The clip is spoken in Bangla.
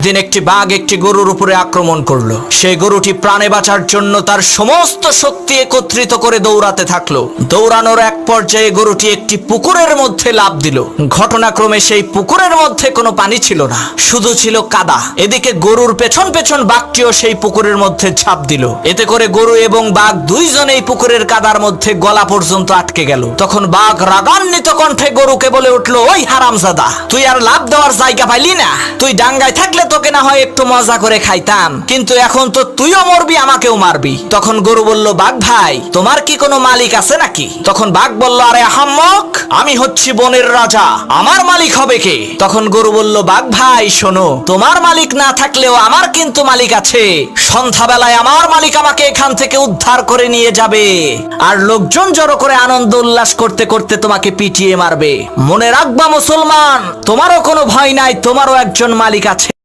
দিন একটি বাঘ একটি গরুর উপরে আক্রমণ করলো। সেই গরুটি প্রাণে বাঁচার জন্য তার সমস্ত শক্তি একত্রিত করে দৌড়াতে থাকলো। দৌড়ানোর এক পর্যায়ে গরুটি একটি পুকুরের মধ্যে লাফ দিল। ঘটনাক্রমে সেই পুকুরের মধ্যে কোনো পানি ছিল না, শুধু ছিল কাদা। এদিকে গরুর পেছন পেছন বাঘটিও সেই পুকুরের মধ্যে ঝাঁপ দিল। এতে করে গরু এবং বাঘ দুইজনেই পুকুরের কাদার মধ্যে গলা পর্যন্ত আটকে গেল। তখন বাঘ রাগান্বিত কণ্ঠে গরুকে বলে উঠলো, ওই হারামজাদা, তুই আর লাফ দেওয়ার জায়গা পাইলি না? তুই ডাঙ্গায় থাকলে তোকে না হয় একটু মজা করে খাইতাম, কিন্তু এখন তো তুইও মরবি, আমাকেও মারবি। তখন গরু বলল, বাঘ ভাই, তোমার কি কোনো মালিক আছে নাকি? তখন বাঘ বলল, আরে আহাম্মক, আমি হচ্ছি বনের রাজা, আমার মালিক হবে কে? তখন গরু বলল, বাঘ ভাই শোনো, তোমার মালিক না থাকলেও আমার কিন্তু মালিক আছে। সন্ধ্যাবেলায় আমার মালিক আমাকে এখান থেকে উদ্ধার করে নিয়ে যাবে, আর লোকজন জড়ো করে আনন্দ উল্লাস করতে করতে তোমাকে পিটিয়ে মারবে। মনে রাখবা মুসলমান, তোমারও কোনো ভয় নাই, তোমারও একজন মালিক আছে।